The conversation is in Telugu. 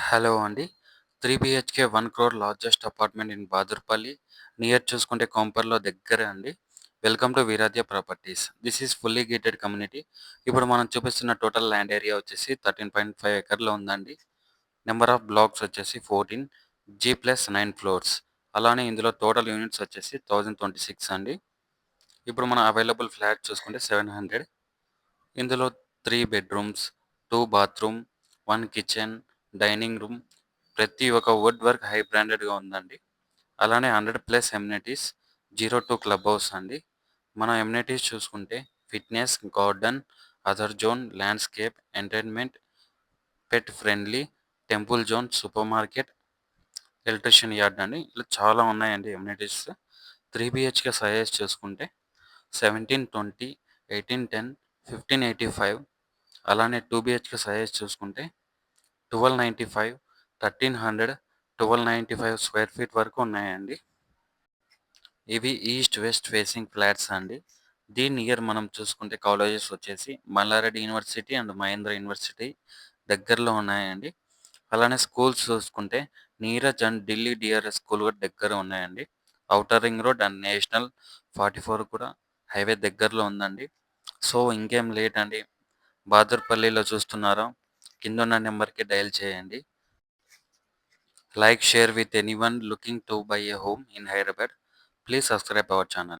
హలో అండి. 3 BHK 1 crore largest apartment in Badarpally. Near చూసుకుంటే కొంపర్‌లో దగ్గరే అండి. Welcome to Veeradhya properties. This is fully gated community. ఇప్పుడు మనం చూపిస్తున్న టోటల్ ల్యాండ్ ఏరియా వచ్చేసి 13.5 ఎకర్‌లో ఉందండి. నెంబర్ ఆఫ్ బ్లాక్స్ వచ్చేసి 14, G+9 ఫ్లోర్స్. అలానే ఇందులో టోటల్ యూనిట్స్ వచ్చేసి 1026 అండి. ఇప్పుడు మన అవైలబుల్ ఫ్లాట్ చూసుకుంటే 700. ఇందులో 3 bedrooms, 2 bathroom, 1 kitchen, dining room, ప్రతి ఒక్క వుడ్ వర్క్ హై బ్రాండెడ్‌గా ఉందండి. అలానే 100+ ఎమ్యూనిటీస్, 02 క్లబ్ హౌస్ అండి. మన ఎమ్యూనిటీస్ చూసుకుంటే fitness, garden, other zone, landscape, entertainment, pet friendly, temple zone, super market, electrician yard అండి. ఇలా చాలా ఉన్నాయండి ఎమ్యూనిటీస్. 3 బీహెచ్‌కే సైజ్ చూసుకుంటే 1720, 1810, 1585. అలానే 2 బీహెచ్‌కే సైజ్ చూసుకుంటే 1295, 1300, 1295 స్క్వేర్ ఫీట్ వరకు ఉన్నాయండి. ఇవి ఈస్ట్ వెస్ట్ ఫేసింగ్ ఫ్లాట్స్ అండి. దీని నియర్ మనం చూసుకుంటే కాలేజెస్ వచ్చేసి Mallareddy university and Mahendra university దగ్గరలో ఉన్నాయండి. అలానే స్కూల్స్ చూసుకుంటే Neeraj and Delhi DRS school కూడా దగ్గర ఉన్నాయండి. Outer ring road and national 44 కూడా హైవే దగ్గరలో ఉందండి. సో ఇంకేం లేట్ అండి. బహదూర్పల్లిలో చూస్తున్నారా? కిందున్న నెంబర్‌కి డయల్ చేయండి. Like, share with anyone looking to buy a home in Hyderabad. Please subscribe our channel.